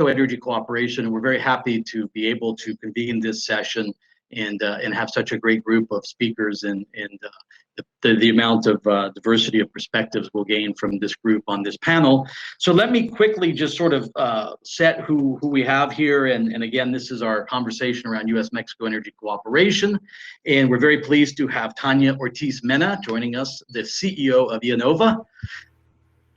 Energy Cooperation, and we're very happy to be able to convene this session and have such a great group of speakers and the amount of diversity of perspectives we'll gain from this group on this panel. So let me quickly just sort of set who we have here. And again, this is our conversation around U.S.-Mexico energy cooperation. And we're very pleased to have Tania Ortiz Mena joining us, the CEO of IEnova.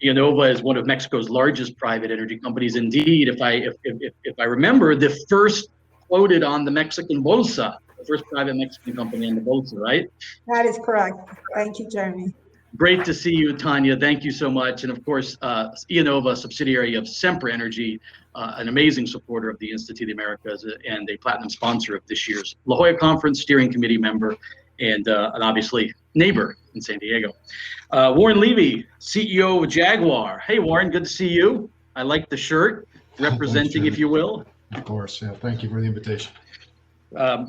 IEnova is one of Mexico's largest private energy companies. Indeed, if I remember, the first quoted on the Mexican Bolsa, the first private Mexican company on the Bolsa, right? That is correct. Thank you, Jeremy. Great to see you, Tania. Thank you so much. And of course, IEnova, a subsidiary of Sempra Energy, an amazing supporter of the Institute of the Americas and a platinum sponsor of this year's La Jolla Conference, steering committee member, and obviously neighbor in San Diego. Warren Levy, CEO of Jaguar. Hey, Warren, good to see you. I like the shirt, representing, if you will. Of course, yeah. Thank you for the invitation.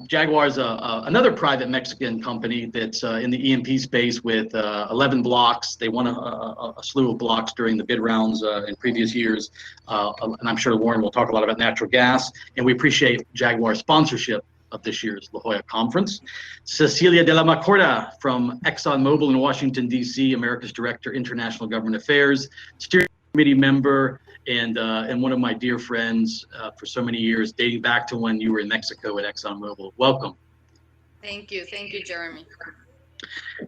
Jaguar is another private Mexican company that's in the E&P space with 11 blocks. They won a slew of blocks during the bid rounds in previous years. And I'm sure Warren will talk a lot about natural gas. And we appreciate Jaguar's sponsorship of this year's La Jolla Conference. Cecilia de la Macorda from ExxonMobil in Washington, D.C., America's Director, International Government Affairs, steering committee member, and one of my dear friends for so many years, dating back to when you were in Mexico at ExxonMobil. Welcome. Thank you, Jeremy.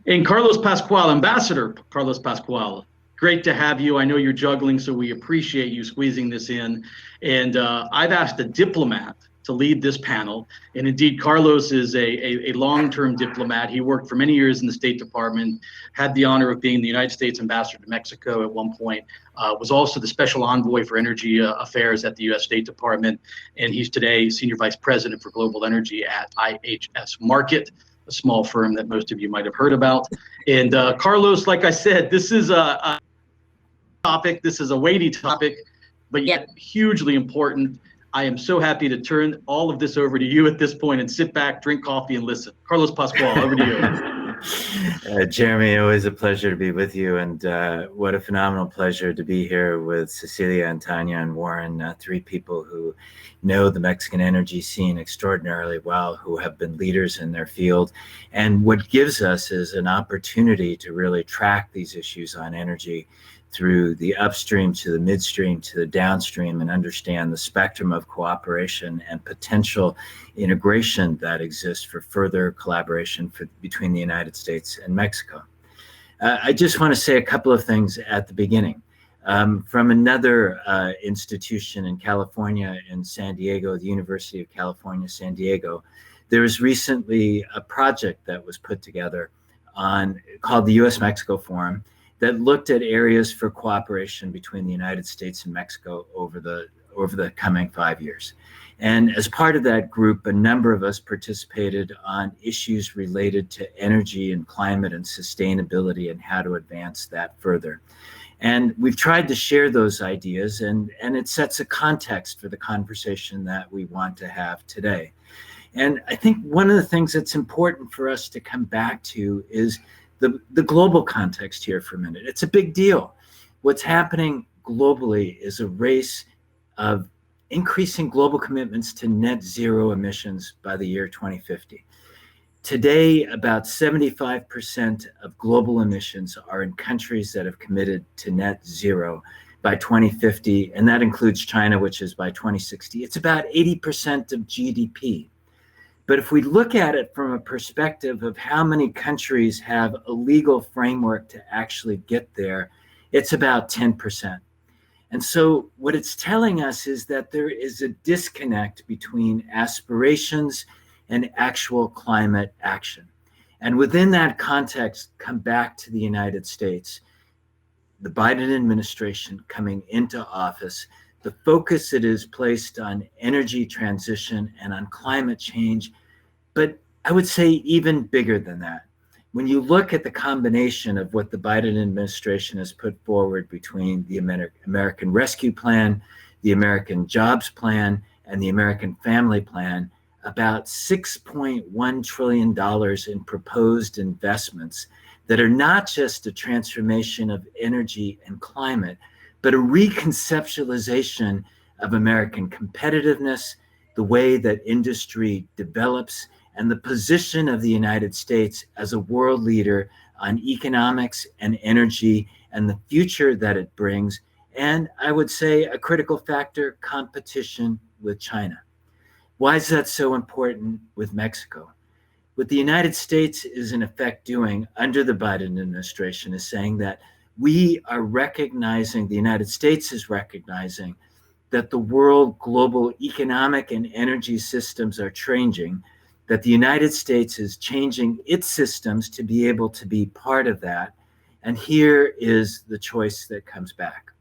And Carlos Pascual, Ambassador Carlos Pascual, great to have you. I know you're juggling, so we appreciate you squeezing this in. And I've asked a diplomat to lead this panel. And indeed, Carlos is a long-term diplomat. He worked for many years in the State Department, had the honor of being the United States ambassador to Mexico at one point, was also the special envoy for energy affairs at the U.S. State Department. And he's today senior vice president for global energy at IHS Markit, a small firm that most of you might have heard about. And Carlos, like I said, this is a topic, this is a weighty topic, but yet hugely important. I am so happy to turn all of this over to you at this point and sit back, drink coffee, and listen. Carlos Pascual, over to you. Jeremy, always a pleasure to be with you, and what a phenomenal pleasure to be here with Cecilia and Tania and Warren, three people who know the Mexican energy scene extraordinarily well, who have been leaders in their field. And what gives us is an opportunity to really track these issues on energy through the upstream to the midstream to the downstream and understand the spectrum of cooperation and potential integration that exists for further collaboration between the United States and Mexico. I just want to say a couple of things at the beginning. From another institution in California, in San Diego, the University of California, San Diego, there was recently a project that was put together called the USMexico Forum, that looked at areas for cooperation between the United States and Mexico over the coming 5 years. And as part of that group, a number of us participated on issues related to energy and climate and sustainability and how to advance that further. And we've tried to share those ideas, and it sets a context for the conversation that we want to have today. And I think one of the things that's important for us to come back to is the global context here for a minute. It's a big deal. What's happening globally is a race of increasing global commitments to net zero emissions by the year 2050. Today, about 75% of global emissions are in countries that have committed to net zero by 2050, and that includes China, which is by 2060. It's about 80% of GDP. But if we look at it from a perspective of how many countries have a legal framework to actually get there, it's about 10%. And so what it's telling us is that there is a disconnect between aspirations and actual climate action. And within that context, come back to the United States, the Biden administration coming into office, the focus it is placed on energy transition and on climate change, but I would say even bigger than that. When you look at the combination of what the Biden administration has put forward between the American Rescue Plan, the American Jobs Plan, and the American Family Plan, about $6.1 trillion in proposed investments that are not just a transformation of energy and climate, but a reconceptualization of American competitiveness, the way that industry develops, and the position of the United States as a world leader on economics and energy and the future that it brings. And I would say a critical factor, competition with China. Why is that so important with Mexico? What the United States is in effect doing under the Biden administration is saying that we are recognizing, the United States is recognizing that the world global economic and energy systems are changing, that the United States is changing its systems to be able to be part of that. And here is the choice that comes back.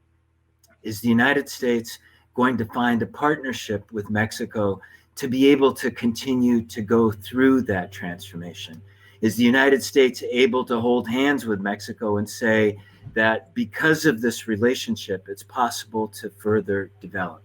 Is the United States going to find a partnership with Mexico to be able to continue to go through that transformation? Is the United States able to hold hands with Mexico and say that because of this relationship, it's possible to further develop?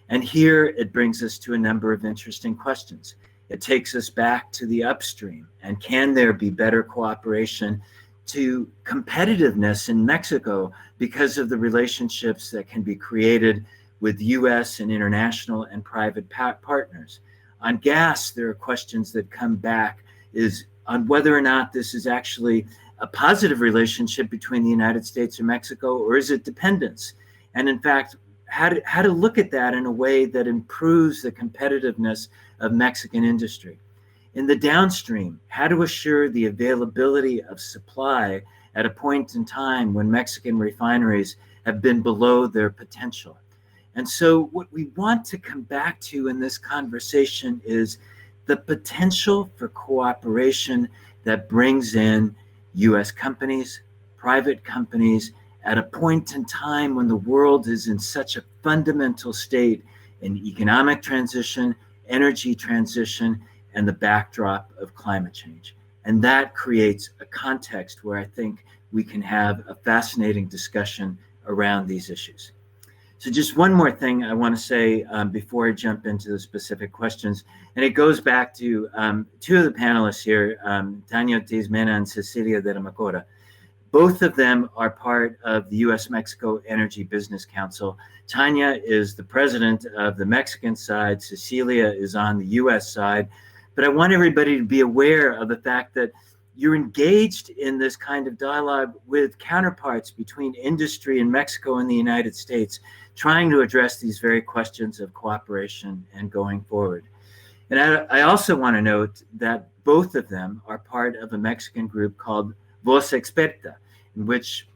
And here it brings us to a number of interesting questions. It takes us back to the upstream. And can there be better cooperation to competitiveness in Mexico because of the relationships that can be created with US and international and private partners? On gas, there are questions that come back is on whether or not this is actually a positive relationship between the United States and Mexico, or is it dependence? And in fact, how to look at that in a way that improves the competitiveness of Mexican industry. In the downstream, how to assure the availability of supply at a point in time when Mexican refineries have been below their potential. And so what we want to come back to in this conversation is the potential for cooperation that brings in US companies, private companies, at a point in time when the world is in such a fundamental state in economic transition, energy transition, and the backdrop of climate change. And that creates a context where I think we can have a fascinating discussion around these issues. So just one more thing I want to say before I jump into the specific questions, and it goes back to two of the panelists here, Tania Ortiz-Mena and Cecilia de la Macora. Both of them are part of the US-Mexico Energy Business Council. Tania is the president of the Mexican side. Cecilia is on the US side. But I want everybody to be aware of the fact that you're engaged in this kind of dialogue with counterparts between industry in Mexico and the United States, trying to address these very questions of cooperation and going forward. And I also want to note that both of them are part of a Mexican group called Voz Experta, in which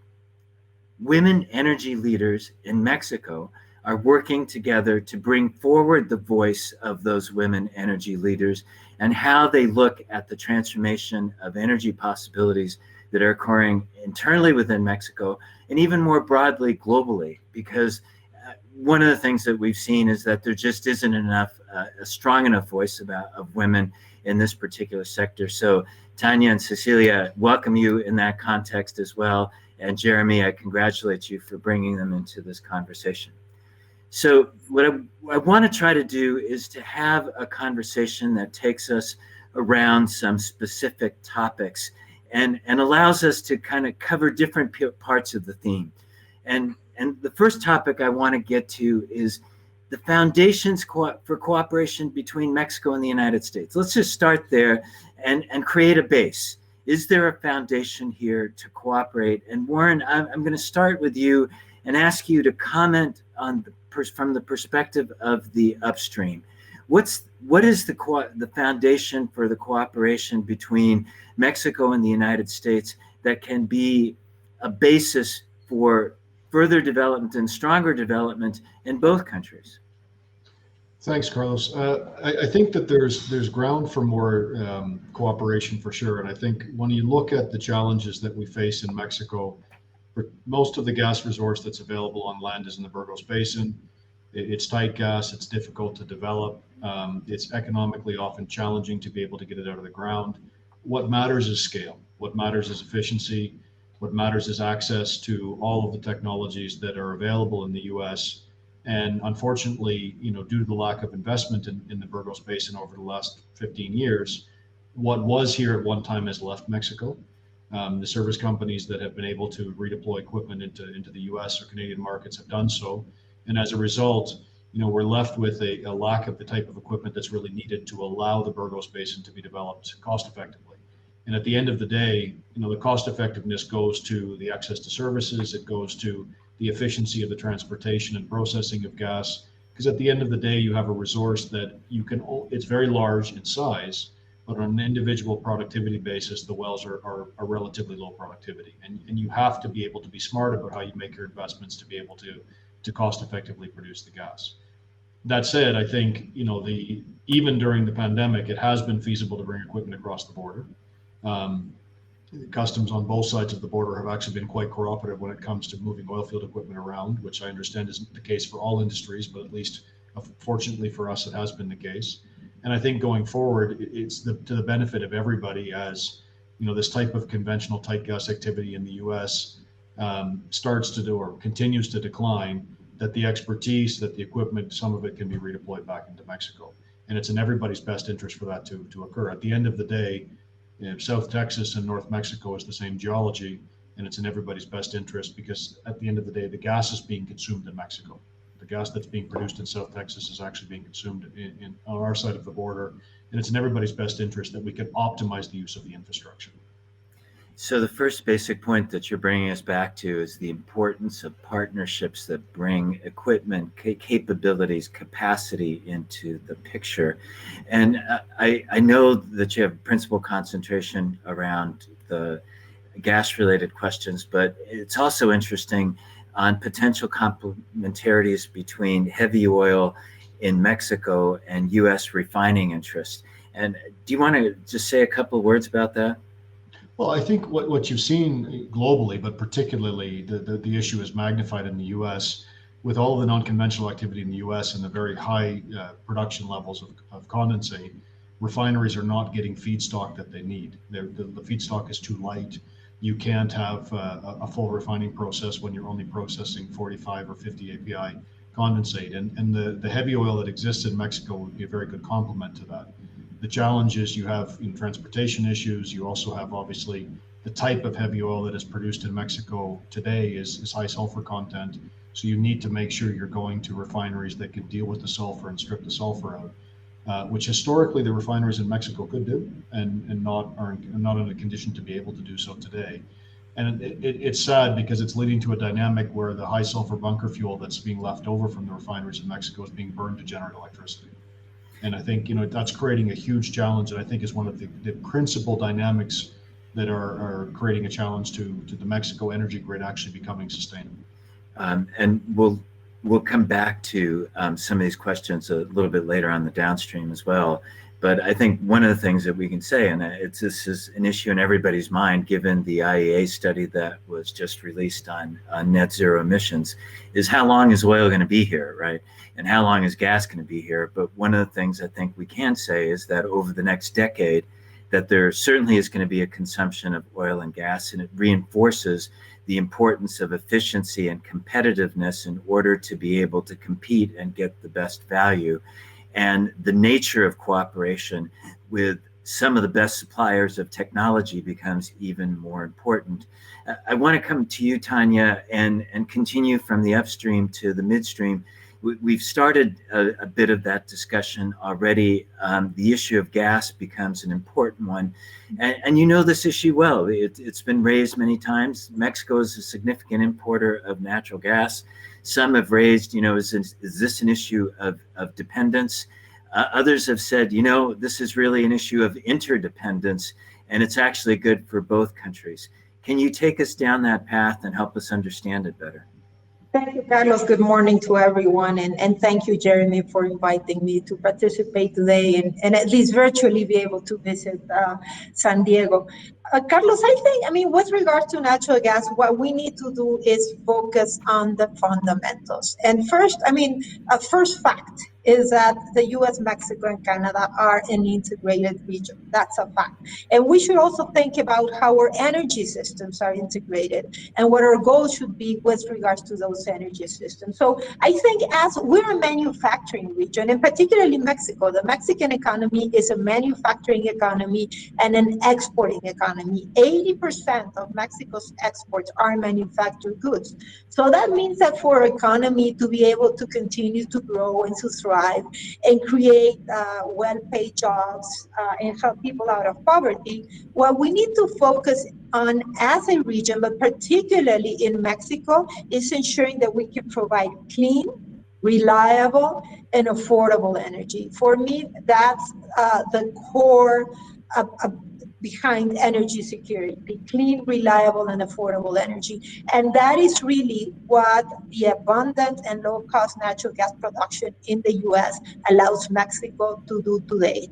women energy leaders in Mexico are working together to bring forward the voice of those women energy leaders and how they look at the transformation of energy possibilities that are occurring internally within Mexico and even more broadly globally. Because one of the things that we've seen is that there just isn't enough, a strong enough voice of women in this particular sector. So Tania and Cecilia, welcome you in that context as well. And Jeremy, I congratulate you for bringing them into this conversation. So what I want to try to do is to have a conversation that takes us around some specific topics and allows us to kind of cover different parts of the theme. And the first topic I want to get to is the foundations for cooperation between Mexico and the United States. Let's just start there and create a base. Is there a foundation here to cooperate? And Warren, I'm going to start with you and ask you to comment on from the perspective of the upstream. What is the foundation for the cooperation between Mexico and the United States that can be a basis for further development and stronger development in both countries? Thanks, Carlos. I think that there's ground for more cooperation for sure. And I think when you look at the challenges that we face in Mexico, most of the gas resource that's available on land is in the Burgos Basin. It's tight gas, it's difficult to develop. It's economically often challenging to be able to get it out of the ground. What matters is scale. What matters is efficiency. What matters is access to all of the technologies that are available in the US. And unfortunately, due to the lack of investment in the Burgos Basin over the last 15 years, what was here at one time has left Mexico. The service companies that have been able to redeploy equipment into the US or Canadian markets have done so. And as a result, we're left with a lack of the type of equipment that's really needed to allow the Burgos Basin to be developed cost effectively. And at the end of the day, the cost effectiveness goes to the access to services, it goes to the efficiency of the transportation and processing of gas, because at the end of the day, you have a resource that it's very large in size, but on an individual productivity basis, the wells are relatively low productivity. And you have to be able to be smart about how you make your investments to be able to cost effectively produce the gas. That said, I think, even during the pandemic, it has been feasible to bring equipment across the border. Customs on both sides of the border have actually been quite cooperative when it comes to moving oil field equipment around, which I understand isn't the case for all industries, but at least fortunately for us, it has been the case. And I think going forward, it's to the benefit of everybody as, this type of conventional tight gas activity in the U.S. Starts to do or continues to decline, that the expertise, that the equipment, some of it can be redeployed back into Mexico. And it's in everybody's best interest for that to occur. At the end of the day, South Texas and North Mexico is the same geology, and it's in everybody's best interest because at the end of the day, the gas is being consumed in Mexico. The gas that's being produced in South Texas is actually being consumed on our side of the border, and it's in everybody's best interest that we can optimize the use of the infrastructure. So the first basic point that you're bringing us back to is the importance of partnerships that bring equipment, capabilities, capacity into the picture. And I know that you have principal concentration around the gas-related questions, but it's also interesting on potential complementarities between heavy oil in Mexico and U.S. refining interests. And do you want to just say a couple of words about that? Well, I think what you've seen globally, but particularly the issue is magnified in the U.S. with all of the non-conventional activity in the U.S. and the very high production levels of condensate. Refineries are not getting feedstock that they need. The feedstock is too light. You can't have a full refining process when you're only processing 45 or 50 API condensate. And the heavy oil that exists in Mexico would be a very good complement to that. The challenge is you have transportation issues. You also have obviously the type of heavy oil that is produced in Mexico today is high sulfur content. So you need to make sure you're going to refineries that can deal with the sulfur and strip the sulfur out, which historically the refineries in Mexico could do and are not in a condition to be able to do so today. And it's sad because it's leading to a dynamic where the high sulfur bunker fuel that's being left over from the refineries in Mexico is being burned to generate electricity. And I think, that's creating a huge challenge, and I think is one of the principal dynamics that are creating a challenge to the Mexico energy grid actually becoming sustainable. And we'll come back to some of these questions a little bit later on the downstream as well. But I think one of the things that we can say, and this is an issue in everybody's mind, given the IEA study that was just released on net zero emissions, is how long is oil going to be here, right? And how long is gas going to be here? But one of the things I think we can say is that over the next decade, that there certainly is going to be a consumption of oil and gas, and it reinforces the importance of efficiency and competitiveness in order to be able to compete and get the best value. And the nature of cooperation with some of the best suppliers of technology becomes even more important. I want to come to you, Tanya, and continue from the upstream to the midstream. We've started a bit of that discussion already. The issue of gas becomes an important one. And you know this issue well. It's been raised many times. Mexico is a significant importer of natural gas. Some have raised, is this an issue of dependence? Others have said, this is really an issue of interdependence, and it's actually good for both countries. Can you take us down that path and help us understand it better? Thank you, Carlos. Good morning to everyone. And thank you, Jeremy, for inviting me to participate today and at least virtually be able to visit San Diego. Carlos, I mean, with regard to natural gas, what we need to do is focus on the fundamentals. And first, first fact is that the US, Mexico, and Canada are an integrated region. That's a fact. And we should also think about how our energy systems are integrated and what our goals should be with regards to those energy systems. So I think as we're a manufacturing region, and particularly Mexico, the Mexican economy is a manufacturing economy and an exporting economy. 80% of Mexico's exports are manufactured goods. So that means that for our economy to be able to continue to grow and to thrive and create well-paid jobs and help people out of poverty, what we need to focus on as a region, but particularly in Mexico, is ensuring that we can provide clean, reliable, and affordable energy. For me, that's the core behind energy security: clean, reliable, and affordable energy. And that is really what the abundant and low-cost natural gas production in the US allows Mexico to do today.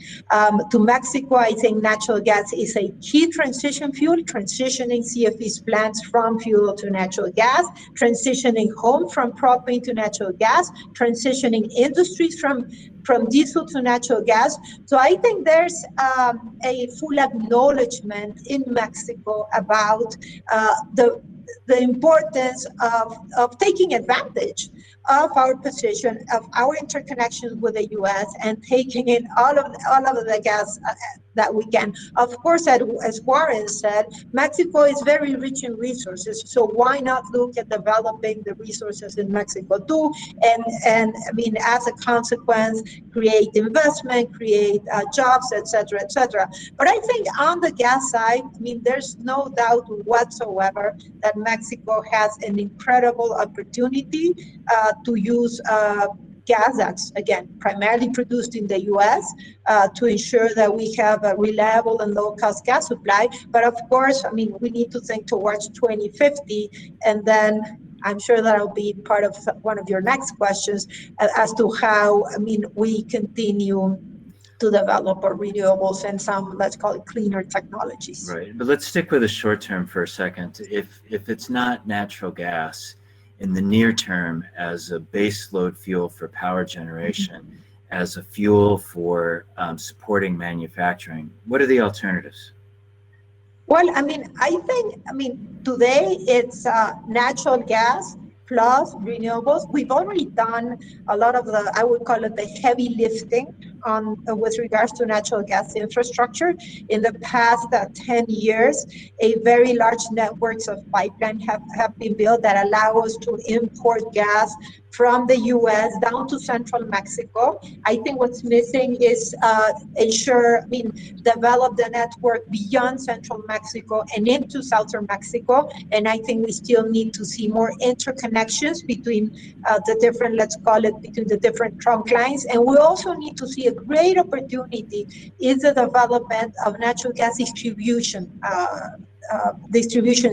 To Mexico, I think natural gas is a key transition fuel, transitioning CFE's plants from fuel to natural gas, transitioning home from propane to natural gas, transitioning industries from diesel to natural gas. So I think there's a full acknowledgement in Mexico about the importance of taking advantage of our position, of our interconnections with the U.S. and taking in all of the gas that we can. Of course, as Warren said, Mexico is very rich in resources, so why not look at developing the resources in Mexico too? And I mean, as a consequence, create investment, create jobs, et cetera, et cetera. But I think on the gas side, I mean, there's no doubt whatsoever that Mexico has an incredible opportunity to use gas that's, again, primarily produced in the U.S. To ensure that we have a reliable and low-cost gas supply. But of course, I mean, we need to think towards 2050, and then I'm sure that'll be part of one of your next questions as to how, I mean, we continue to develop our renewables and some, let's call it, cleaner technologies. Right, but let's stick with the short term for a second. If it's not natural gas in the near term as a base load fuel for power generation, as a fuel for supporting manufacturing, what are the alternatives? Well, I mean, today it's natural gas plus renewables. We've already done a lot of the, I would call it the heavy lifting on with regards to natural gas infrastructure. In the past 10 years, a very large networks of pipeline have been built that allow us to import gas from the U.S. down to central Mexico. I think what's missing is develop the network beyond central Mexico and into southern Mexico. And I think we still need to see more interconnections between the different, let's call it, between the different trunk lines. And we also need to see a great opportunity in the development of natural gas distribution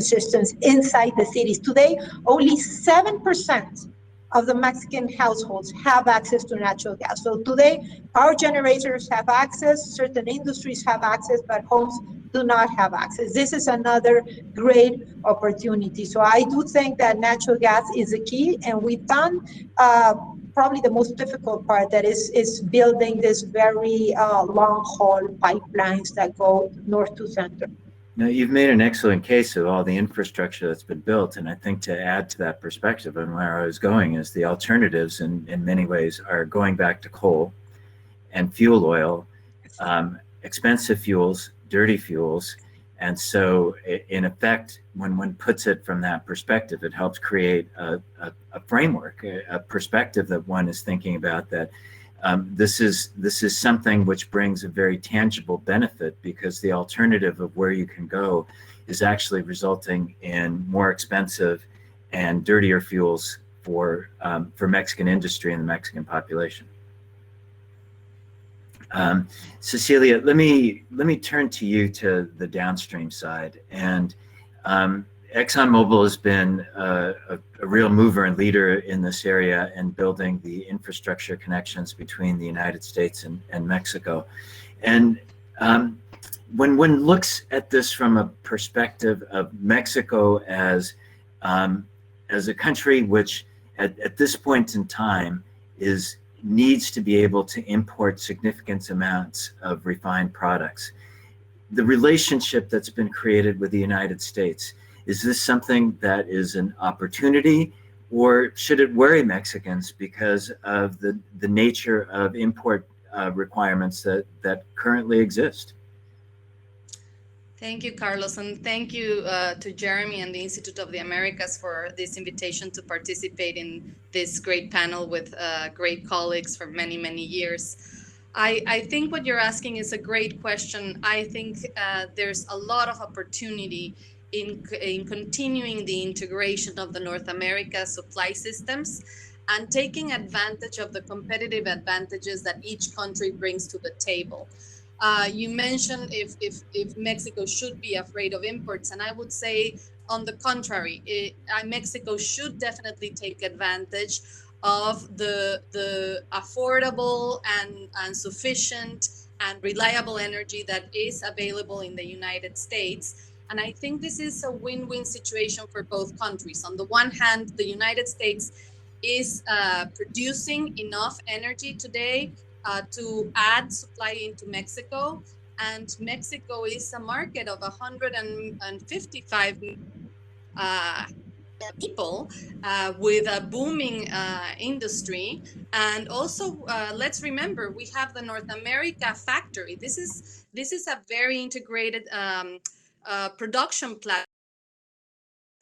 systems inside the cities. Today, only 7% of the Mexican households have access to natural gas. So today, power generators have access, certain industries have access, but homes do not have access. This is another great opportunity. So I do think that natural gas is a key, and we've done probably the most difficult part, that is building this very long-haul pipelines that go north to center. Now, you've made an excellent case of all the infrastructure that's been built, and I think to add to that perspective and where I was going is the alternatives in many ways are going back to coal and fuel oil, expensive fuels, dirty fuels. And so in effect, when one puts it from that perspective, it helps create a framework, a perspective that one is thinking about that this is something which brings a very tangible benefit, because the alternative of where you can go is actually resulting in more expensive and dirtier fuels for Mexican industry and the Mexican population. Cecilia, let me turn to you, to the downstream side. And ExxonMobil has been a real mover and leader in this area and building the infrastructure connections between the United States and Mexico. And when one looks at this from a perspective of Mexico as a country which at this point in time is needs to be able to import significant amounts of refined products. The relationship that's been created with the United States, is this something that is an opportunity, or should it worry Mexicans because of the nature of import requirements that currently exist? Thank you, Carlos, and thank you to Jeremy and the Institute of the Americas for this invitation to participate in this great panel with great colleagues for many, many years. I think what you're asking is a great question. I think there's a lot of opportunity in continuing the integration of the North America supply systems and taking advantage of the competitive advantages that each country brings to the table. You mentioned if Mexico should be afraid of imports, and I would say on the contrary, Mexico should definitely take advantage of the affordable and sufficient and reliable energy that is available in the United States. And I think this is a win-win situation for both countries. On the one hand, the United States is producing enough energy today to add supply into Mexico. And Mexico is a market of 155 people with a booming industry. And also, let's remember, we have the North America factory. This is a very integrated production platform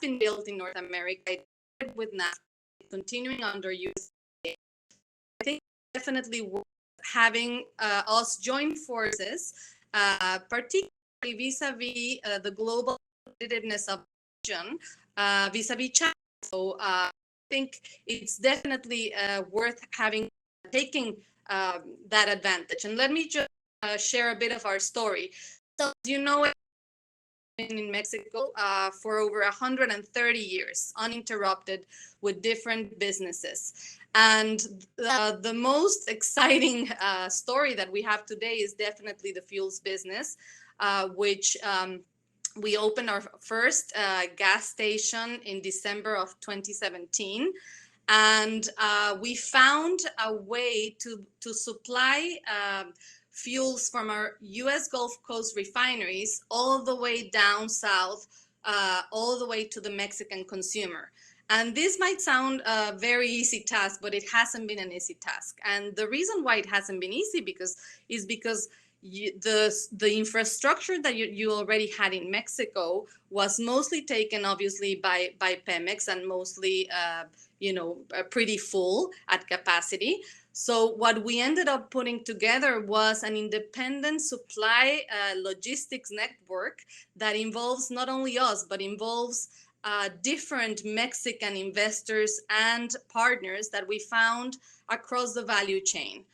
been built in North America with NAFTA, continuing under USMexico. I think definitely worth having us join forces, particularly vis-a-vis the global competitiveness of the region, vis-a-vis China. So I think it's definitely worth taking that advantage. And let me just share a bit of our story. So, you know, in Mexico for over 130 years, uninterrupted, with different businesses. And the most exciting story that we have today is definitely the fuels business, which we opened our first gas station in December of 2017. And we found a way to supply fuels from our US Gulf Coast refineries all the way down south, all the way to the Mexican consumer. And this might sound a very easy task, but it hasn't been an easy task. And the reason why it hasn't been easy is because the infrastructure that you already had in Mexico was mostly taken, obviously, by Pemex, and mostly, pretty full at capacity. So what we ended up putting together was an independent supply logistics network that involves not only us, but involves different Mexican investors and partners that we found across the value chain.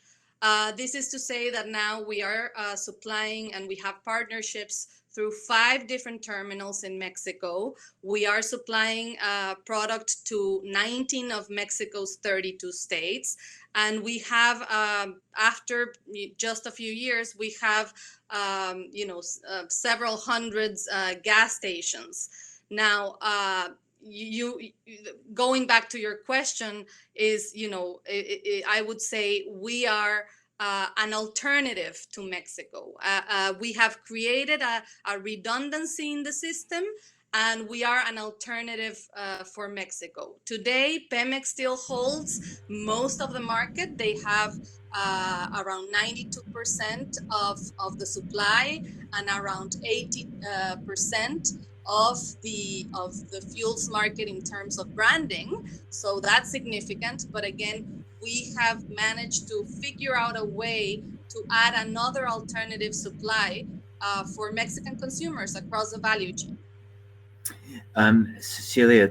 This is to say that now we are supplying, and we have partnerships through 5 different terminals in Mexico. We are supplying product to 19 of Mexico's 32 states. And we have, after just a few years, we have, several hundreds gas stations. Now, going back to your question is, I would say we are an alternative to Mexico. We have created a redundancy in the system, and we are an alternative for Mexico. Today, Pemex still holds most of the market. They have around 92% of the supply and around 80% of the fuels market in terms of branding. So that's significant. But again, we have managed to figure out a way to add another alternative supply for Mexican consumers across the value chain. Cecilia,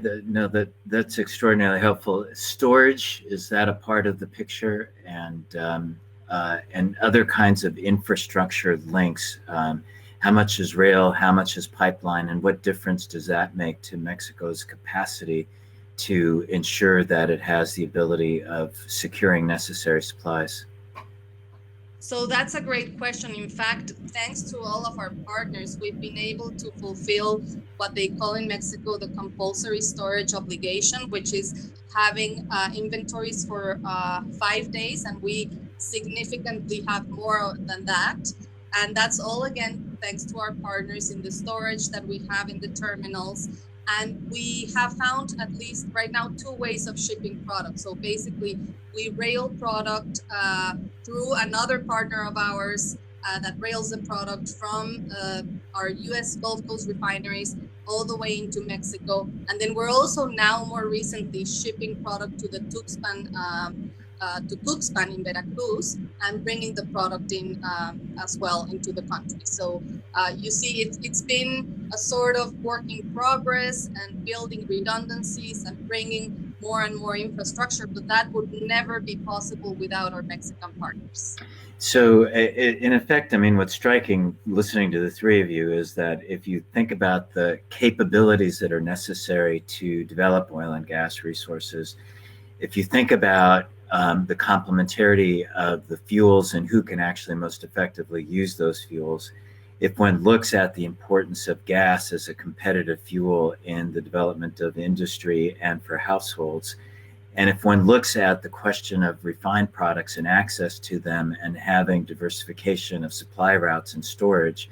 that's extraordinarily helpful. Storage, is that a part of the picture? And other kinds of infrastructure links? How much is rail? How much is pipeline? And what difference does that make to Mexico's capacity to ensure that it has the ability of securing necessary supplies? So that's a great question. In fact, thanks to all of our partners, we've been able to fulfill what they call in Mexico the compulsory storage obligation, which is having inventories for 5 days, and we significantly have more than that. And that's all again thanks to our partners in the storage that we have in the terminals. And we have found at least right now 2 ways of shipping products. So basically, we rail product through another partner of ours that rails the product from our US Gulf Coast refineries all the way into Mexico. And then we're also now more recently shipping product to the Tuxpan in Veracruz and bringing the product in as well into the country. So you see, it's been a sort of work in progress and building redundancies and bringing more and more infrastructure, but that would never be possible without our Mexican partners. So in effect, I mean, what's striking listening to the three of you is that if you think about the capabilities that are necessary to develop oil and gas resources, if you think about the complementarity of the fuels and who can actually most effectively use those fuels, if one looks at the importance of gas as a competitive fuel in the development of industry and for households, and if one looks at the question of refined products and access to them and having diversification of supply routes and storage,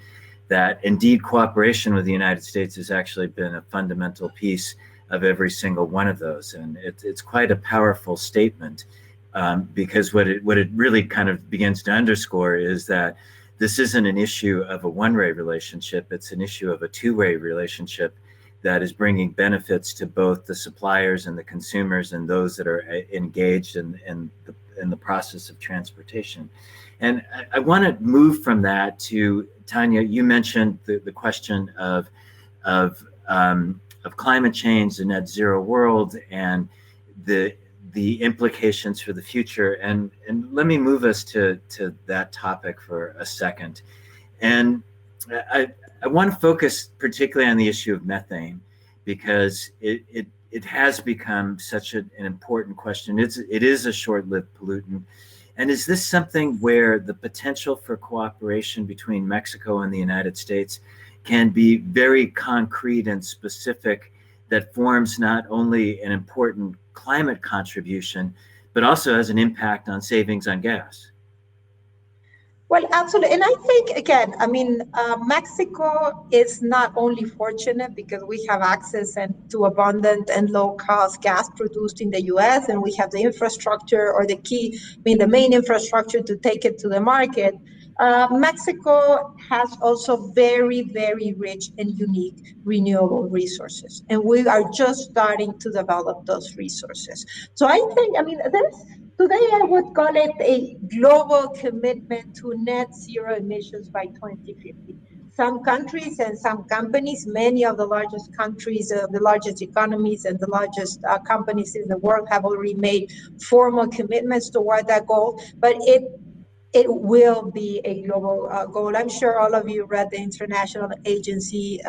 that indeed cooperation with the United States has actually been a fundamental piece of every single one of those. And it's quite a powerful statement because what it really kind of begins to underscore is that this isn't an issue of a one-way relationship, it's an issue of a two-way relationship that is bringing benefits to both the suppliers and the consumers and those that are engaged in the process of transportation. And I want to move from that to, Tanya, you mentioned the question of climate change, the net zero world, and the implications for the future. And let me move us to that topic for a second. And I want to focus particularly on the issue of methane because it has become such an important question. It is a short-lived pollutant. And is this something where the potential for cooperation between Mexico and the United States can be very concrete and specific, that forms not only an important climate contribution, but also has an impact on savings on gas? Well, absolutely. And I think, again, I mean, Mexico is not only fortunate because we have access to abundant and low-cost gas produced in the U.S., and we have the infrastructure or the main infrastructure to take it to the market. Mexico has also very, very rich and unique renewable resources, and we are just starting to develop those resources. So I think, I mean, today I would call it a global commitment to net zero emissions by 2050. Some countries and some companies, many of the largest countries, the largest economies and the largest companies in the world have already made formal commitments toward that goal, but it will be a global goal. I'm sure all of you read the International Energy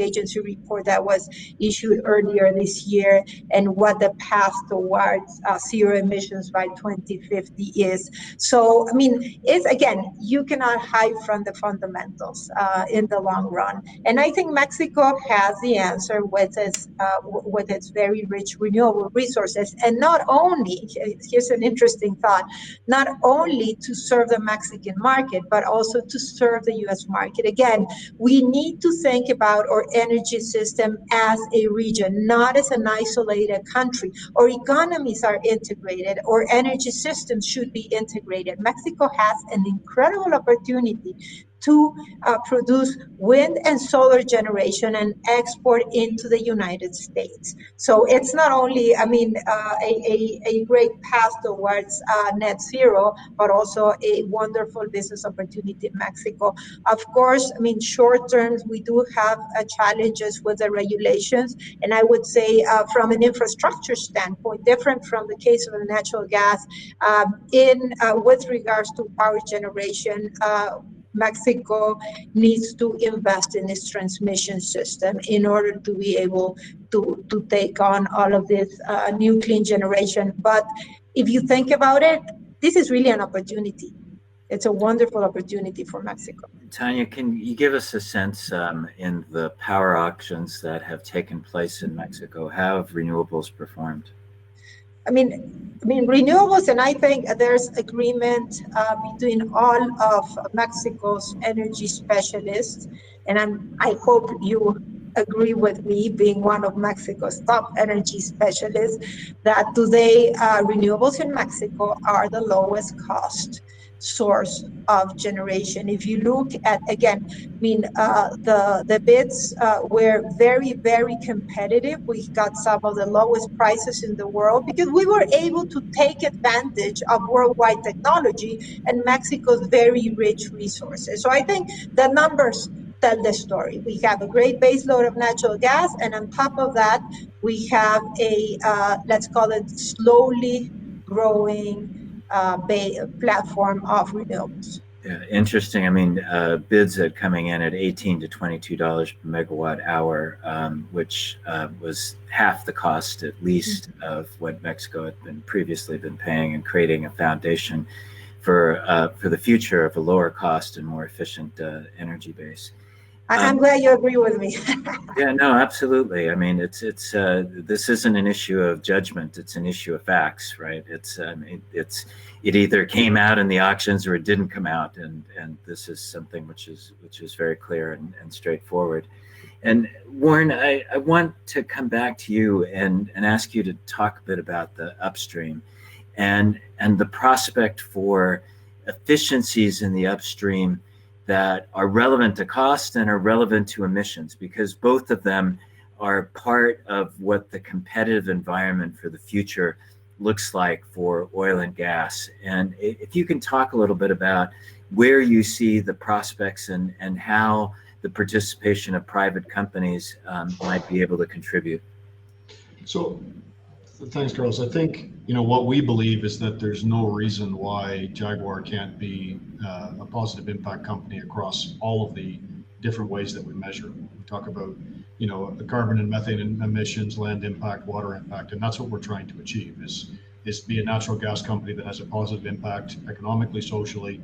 Agency report that was issued earlier this year and what the path towards zero emissions by 2050 is. So, I mean, again, you cannot hide from the fundamentals in the long run. And I think Mexico has the answer with its very rich renewable resources. And not only, here's an interesting thought, not only to serve the Mexican market, but also to serve the US market. Again, we need to think about our energy system as a region, not as an isolated country. Our economies are integrated, our energy systems should be integrated. Mexico has an incredible opportunity to produce wind and solar generation and export into the United States. So it's not only, I mean, a great path towards net zero, but also a wonderful business opportunity in Mexico. Of course, I mean, short term, we do have challenges with the regulations. And I would say from an infrastructure standpoint, different from the case of the natural gas, with regards to power generation, Mexico needs to invest in its transmission system in order to be able to take on all of this new clean generation. But if you think about it, this is really an opportunity. it's a wonderful opportunity for Mexico. Tanya, can you give us a sense in the power auctions that have taken place in Mexico? How have renewables performed? I mean, renewables, and I think there's agreement between all of Mexico's energy specialists, and I hope you agree with me, being one of Mexico's top energy specialists, that today renewables in Mexico are the lowest cost source of generation. If you look at, again, the bids were very, very competitive. We got some of the lowest prices in the world because we were able to take advantage of worldwide technology and Mexico's very rich resources. So I think the numbers tell the story. We have a great base load of natural gas, and on top of that, we have a, let's call it, slowly growing platform of renewables. Yeah, interesting. I mean, bids are coming in at $18 to $22 per megawatt hour, which was half the cost, at least, of what Mexico had previously been paying, and creating a foundation for the future of a lower cost and more efficient energy base. I'm glad you agree with me. Yeah, no, absolutely. I mean, it's this isn't an issue of judgment; it's an issue of facts, right? It either came out in the auctions or it didn't come out, and this is something which is very clear and straightforward. And Warren, I want to come back to you and ask you to talk a bit about the upstream, and the prospect for efficiencies in the upstream that are relevant to cost and are relevant to emissions, because both of them are part of what the competitive environment for the future looks like for oil and gas. And if you can talk a little bit about where you see the prospects and how the participation of private companies might be able to contribute. So thanks, Carlos. I think, what we believe is that there's no reason why Jaguar can't be a positive impact company across all of the different ways that we measure. We talk about, the carbon and methane emissions, land impact, water impact, and that's what we're trying to achieve is be a natural gas company that has a positive impact economically, socially,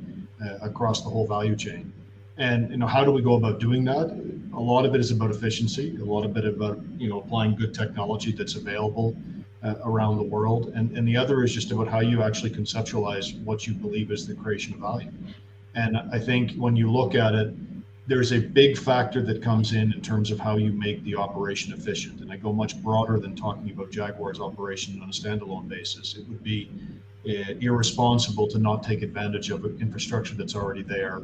across the whole value chain. And, how do we go about doing that? A lot of it is about efficiency, a lot of it about, applying good technology that's available around the world. And the other is just about how you actually conceptualize what you believe is the creation of value. And I think when you look at it, there's a big factor that comes in terms of how you make the operation efficient. And I go much broader than talking about Jaguar's operation on a standalone basis. It would be irresponsible to not take advantage of infrastructure that's already there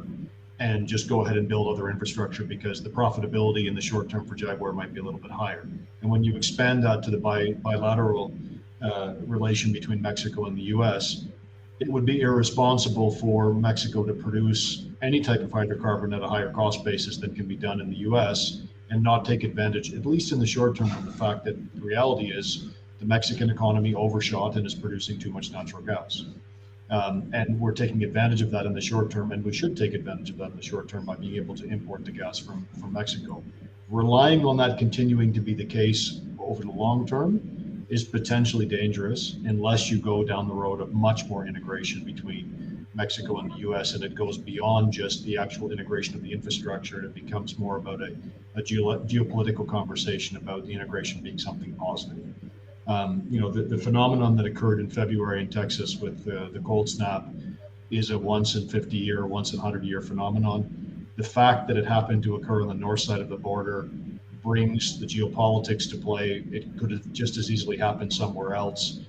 and just go ahead and build other infrastructure, because the profitability in the short term for Jaguar might be a little bit higher. And when you expand that to the bilateral relation between Mexico and the US, it would be irresponsible for Mexico to produce any type of hydrocarbon at a higher cost basis than can be done in the US and not take advantage, at least in the short term, of the fact that the reality is the Mexican economy overshot and is producing too much natural gas. And we're taking advantage of that in the short term, and we should take advantage of that in the short term by being able to import the gas from Mexico. Relying on that continuing to be the case over the long term is potentially dangerous unless you go down the road of much more integration between Mexico and the US, and it goes beyond just the actual integration of the infrastructure, and it becomes more about a geopolitical conversation about the integration being something positive. The phenomenon that occurred in February in Texas with the cold snap is a once in 50 year, once in 100 year phenomenon. The fact that it happened to occur on the north side of the border brings the geopolitics to play. It could have just as easily happened somewhere else.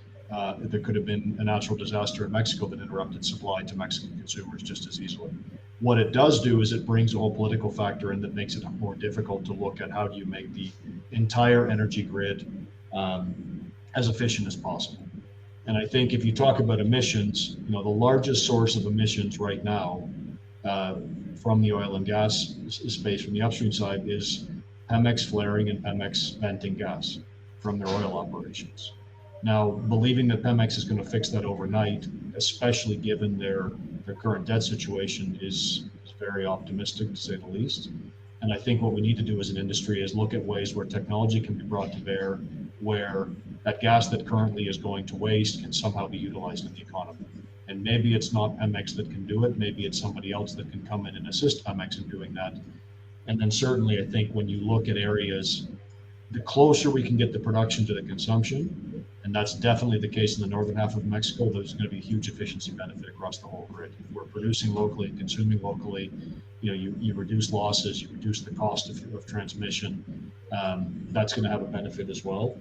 There could have been a natural disaster in Mexico that interrupted supply to Mexican consumers just as easily. What it does do is it brings a whole political factor in that makes it more difficult to look at how do you make the entire energy grid as efficient as possible. And I think if you talk about emissions, the largest source of emissions right now from the oil and gas space, from the upstream side, is Pemex flaring and Pemex venting gas from their oil operations. Now, believing that Pemex is going to fix that overnight, especially given their current debt situation, is very optimistic, to say the least. And I think what we need to do as an industry is look at ways where technology can be brought to bear, where that gas that currently is going to waste can somehow be utilized in the economy. And maybe it's not Pemex that can do it. Maybe it's somebody else that can come in and assist Pemex in doing that. And then certainly, I think when you look at areas, the closer we can get the production to the consumption, and that's definitely the case in the northern half of Mexico, there's going to be a huge efficiency benefit across the whole grid. If we're producing locally and consuming locally, you reduce losses, you reduce the cost of transmission. That's going to have a benefit as well.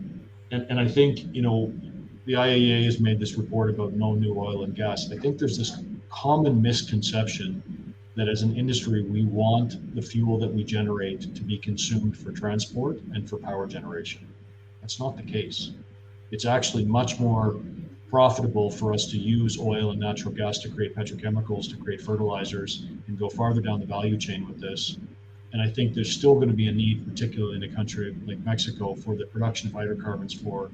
And I think, the IAEA has made this report about no new oil and gas. I think there's this common misconception that as an industry, we want the fuel that we generate to be consumed for transport and for power generation. That's not the case. It's actually much more profitable for us to use oil and natural gas to create petrochemicals, to create fertilizers, and go farther down the value chain with this. And I think there's still going to be a need, particularly in a country like Mexico, for the production of hydrocarbons for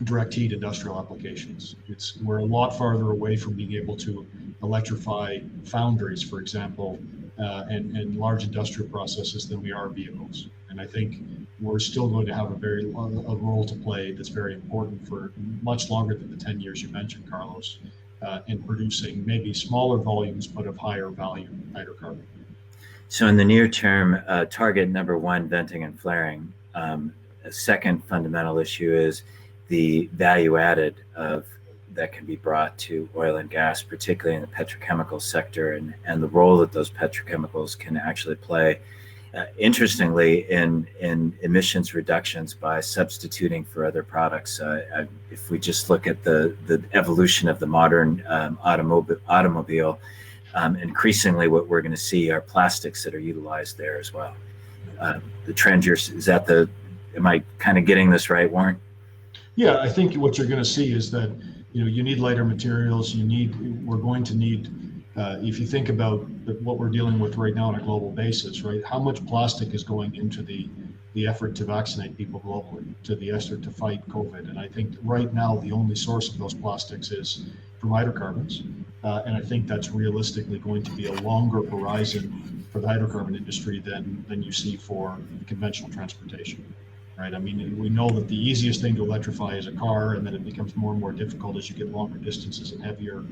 direct heat industrial applications. We're a lot farther away from being able to electrify foundries, for example, and large industrial processes than we are vehicles. And I think we're still going to have a role to play that's very important for much longer than the 10 years you mentioned, Carlos, in producing maybe smaller volumes but of higher value hydrocarbon. So in the near term, target number one, venting and flaring. A second fundamental issue is the value added that can be brought to oil and gas, particularly in the petrochemical sector, and the role that those petrochemicals can actually play, interestingly, in emissions reductions by substituting for other products. If we just look at the evolution of the modern automobile, increasingly what we're going to see are plastics that are utilized there as well. The trend am I kind of getting this right, Warren? Yeah, I think what you're going to see is that you need lighter materials. We're going to need, if you think about what we're dealing with right now on a global basis, right? How much plastic is going into the effort to vaccinate people globally, to the effort to fight COVID? And I think right now the only source of those plastics is from hydrocarbons, and I think that's realistically going to be a longer horizon for the hydrocarbon industry than you see for conventional transportation. Right. I mean, we know that the easiest thing to electrify is a car, and then it becomes more and more difficult as you get longer distances and heavier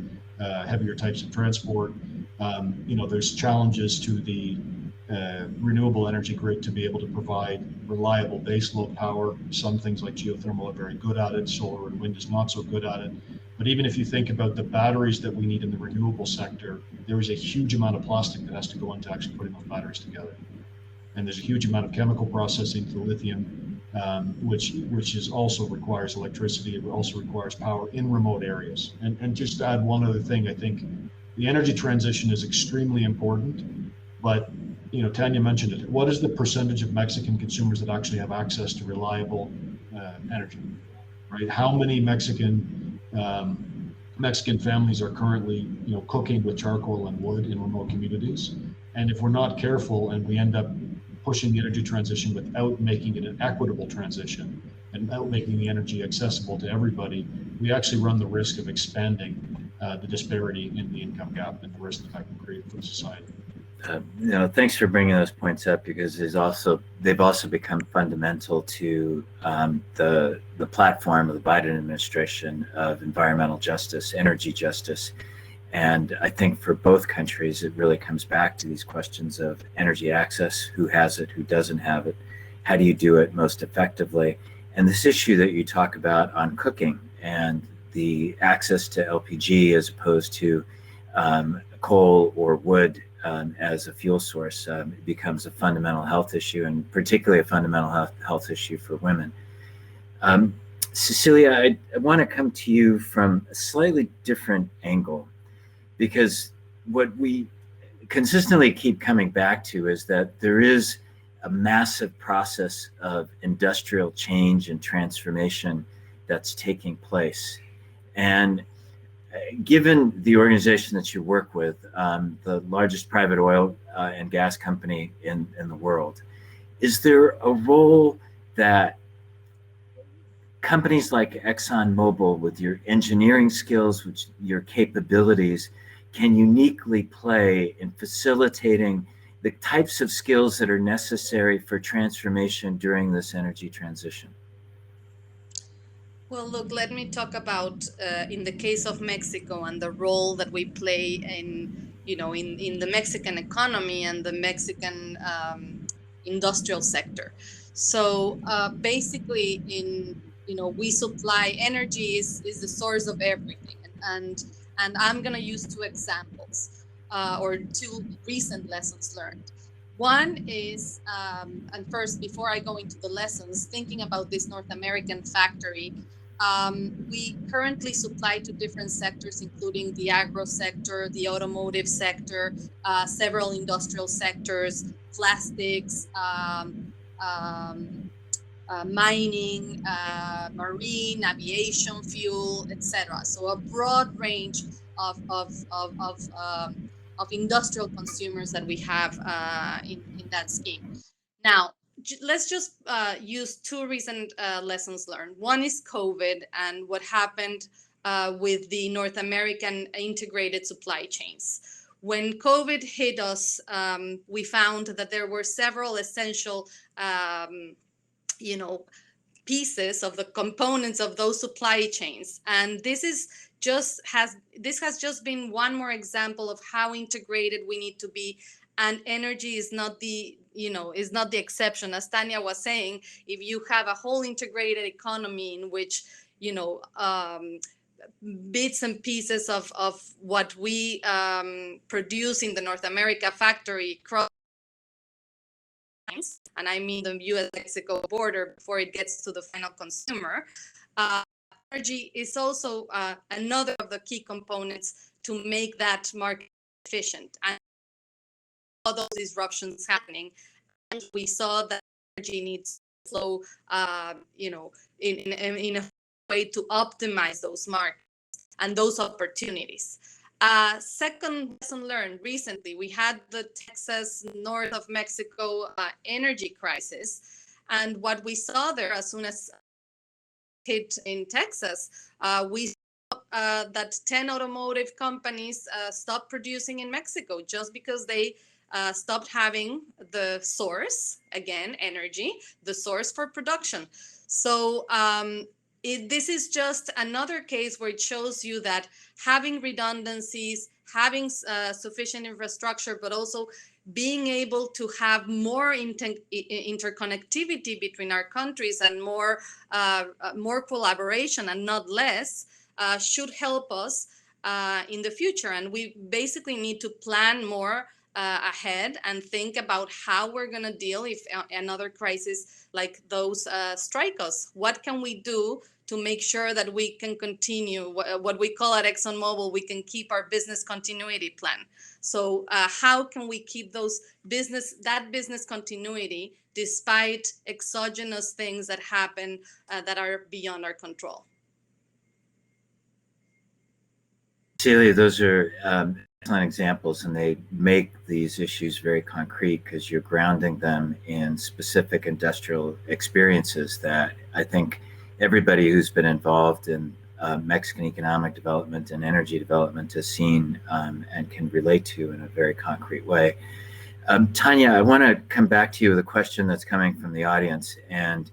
types of transport. There's challenges to the renewable energy grid to be able to provide reliable baseload power. Some things like geothermal are very good at it. Solar and wind is not so good at it. But even if you think about the batteries that we need in the renewable sector, there is a huge amount of plastic that has to go into actually putting those batteries together. And there's a huge amount of chemical processing to lithium, which also requires electricity. It also requires power in remote areas. And just to add one other thing, I think the energy transition is extremely important. But Tanya mentioned it. What is the percentage of Mexican consumers that actually have access to reliable energy? Right? How many Mexican families are currently cooking with charcoal and wood in remote communities? And if we're not careful and we end up pushing the energy transition without making it an equitable transition and without making the energy accessible to everybody, we actually run the risk of expanding the disparity in the income gap and the risk that can create for society. Thanks for bringing those points up, because they've also become fundamental to the platform of the Biden administration of environmental justice, energy justice. And I think for both countries, it really comes back to these questions of energy access: who has it, who doesn't have it, how do you do it most effectively? And this issue that you talk about on cooking and the access to LPG as opposed to coal or wood as a fuel source becomes a fundamental health issue, and particularly a fundamental health issue for women. Cecilia, I want to come to you from a slightly different angle, because what we consistently keep coming back to is that there is a massive process of industrial change and transformation that's taking place. And given the organization that you work with, the largest private oil and gas company in the world, is there a role that companies like ExxonMobil, with your engineering skills, with your capabilities, can uniquely play in facilitating the types of skills that are necessary for transformation during this energy transition? Well, look, let me talk about in the case of Mexico and the role that we play in the Mexican economy and the Mexican industrial sector. So basically, we supply energy is the source of everything, and I'm gonna use two examples or two recent lessons learned. One is, and first, before I go into the lessons, thinking about this North American factory. We currently supply to different sectors, including the agro sector, the automotive sector, several industrial sectors, plastics, mining, marine, aviation fuel, etc. So a broad range of industrial consumers that we have in that scheme. Now, let's just use two recent lessons learned. One is COVID and what happened with the North American integrated supply chains. When COVID hit us, we found that there were several essential pieces of the components of those supply chains, and this has just been one more example of how integrated we need to be, and energy is not the exception. As Tanya was saying, if you have a whole integrated economy in which bits and pieces of what we produce in the North America factory cross, and I mean the US-Mexico border before it gets to the final consumer, energy is also another of the key components to make that market efficient. And all those disruptions happening, and we saw that energy needs to flow, in a way to optimize those markets and those opportunities. Second lesson learned recently, we had the Texas, north of Mexico energy crisis. And what we saw there, as soon as hit in Texas, we saw that 10 automotive companies stopped producing in Mexico just because they stopped having the source, again, energy, the source for production. So this is just another case where it shows you that having redundancies, having sufficient infrastructure, but also being able to have more interconnectivity between our countries and more collaboration and not less should help us in the future. And we basically need to plan more ahead and think about how we're going to deal if another crisis like those strike us. What can we do to make sure that we can continue what we call at ExxonMobil, we can keep our business continuity plan. So how can we keep that business continuity despite exogenous things that happen that are beyond our control? Celia, those are excellent examples, and they make these issues very concrete because you're grounding them in specific industrial experiences that I think everybody who's been involved in Mexican economic development and energy development has seen and can relate to in a very concrete way. Tanya, I want to come back to you with a question that's coming from the audience, and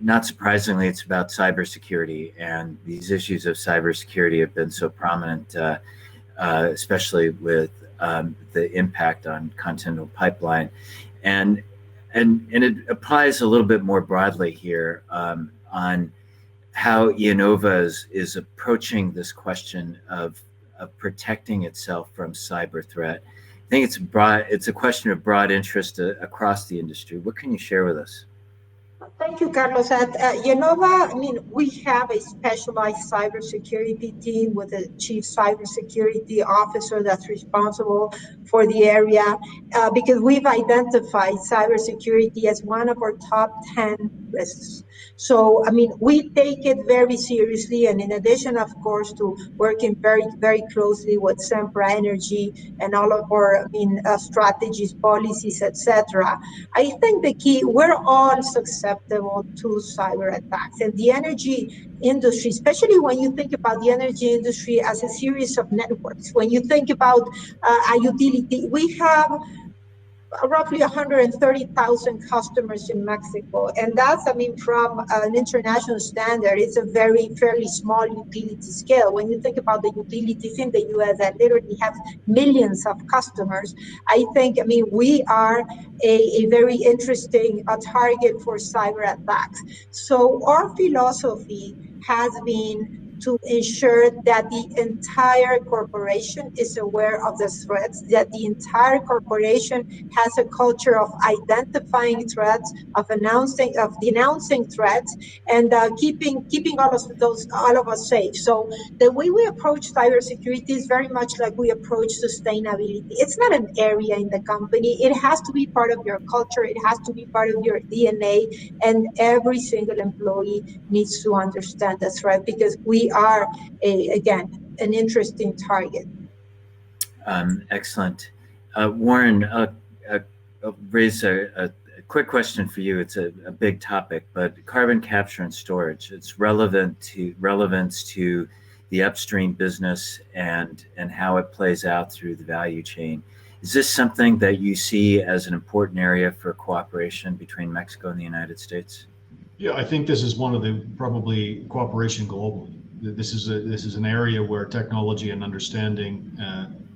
not surprisingly, it's about cybersecurity, and these issues of cybersecurity have been so prominent, especially with the impact on Continental Pipeline, and it applies a little bit more broadly here on how IEnova is approaching this question of protecting itself from cyber threat. I think it's a question of broad interest across the industry. What can you share with us? Thank you, Carlos. At IEnova, we have a specialized cybersecurity team with a chief cybersecurity officer that's responsible for the area because we've identified cybersecurity as one of our top 10 risks. So, we take it very seriously. And in addition, of course, to working very, very closely with Sempra Energy and all of our strategies, policies, etc., I think the key, we're all susceptible to cyber attacks. And the energy industry, especially when you think about the energy industry as a series of networks, when you think about a utility, we have roughly 130,000 customers in Mexico. And that's, I mean, from an international standard, it's a very fairly small utility scale. When you think about the utilities in the US that literally have millions of customers, I think, I mean, we are a very interesting target for cyber attacks. So our philosophy has been to ensure that the entire corporation is aware of the threats, that the entire corporation has a culture of identifying threats, of denouncing threats, and keeping all of us safe. So the way we approach cybersecurity is very much like we approach sustainability. It's not an area in the company. It has to be part of your culture. It has to be part of your DNA, and every single employee needs to understand the threat because we are, again, an interesting target. Excellent. Warren, I'll raise a quick question for you. It's a big topic, but carbon capture and storage, it's relevance to the upstream business and how it plays out through the value chain. Is this something that you see as an important area for cooperation between Mexico and the United States? Yeah, I think this is one of the probably cooperation globally. This is an area where technology and understanding,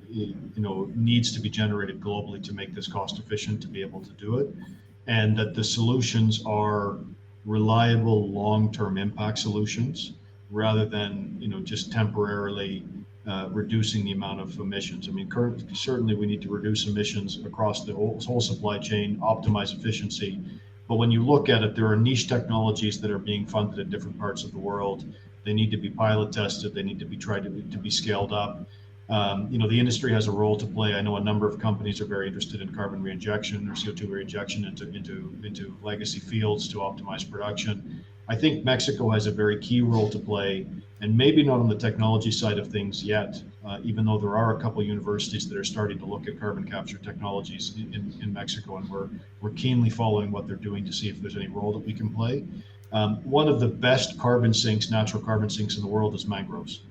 needs to be generated globally to make this cost efficient to be able to do it, and that the solutions are reliable long-term impact solutions rather than just temporarily reducing the amount of emissions. I mean, certainly we need to reduce emissions across the whole supply chain, optimize efficiency. But when you look at it, there are niche technologies that are being funded in different parts of the world. They need to be pilot tested. They need to be tried to be scaled up. The industry has a role to play. I know a number of companies are very interested in carbon reinjection or CO2 reinjection into legacy fields to optimize production. I think Mexico has a very key role to play, and maybe not on the technology side of things yet, even though there are a couple of universities that are starting to look at carbon capture technologies in Mexico, and we're keenly following what they're doing to see if there's any role that we can play. One of the best carbon sinks, natural carbon sinks in the world is mangroves.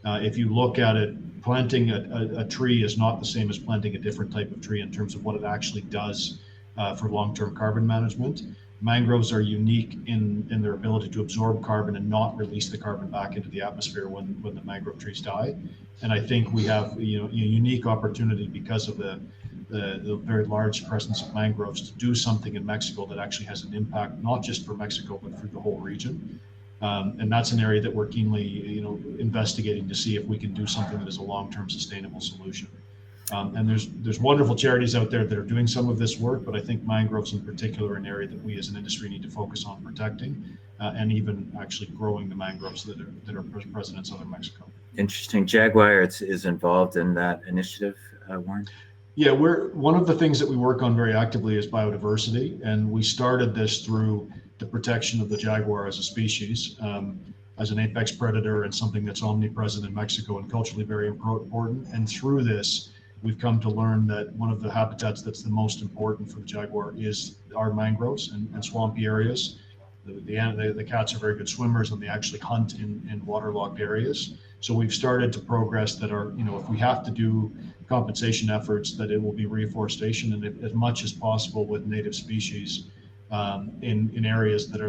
If you look at it, planting a tree is not the same as planting a different type of tree in terms of what it actually does for long-term carbon management. Mangroves are unique in their ability to absorb carbon and not release the carbon back into the atmosphere when the mangrove trees die. And I think we have a unique opportunity because of the very large presence of mangroves to do something in Mexico that actually has an impact, not just for Mexico, but for the whole region. And that's an area that we're keenly, investigating to see if we can do something that is a long-term sustainable solution. And there's wonderful charities out there that are doing some of this work, but I think mangroves in particular are an area that we as an industry need to focus on protecting and even actually growing the mangroves that are present in southern Mexico. Interesting. Jaguar is involved in that initiative, Warren? Yeah, one of the things that we work on very actively is biodiversity, and we started this through the protection of the jaguar as a species, as an apex predator and something that's omnipresent in Mexico and culturally very important. And through this, we've come to learn that one of the habitats that's the most important for the jaguar is our mangroves and swampy areas. The cats are very good swimmers and they actually hunt in waterlogged areas. So we've started to progress that are, if we have to do compensation efforts, that it will be reforestation and as much as possible with native species in areas that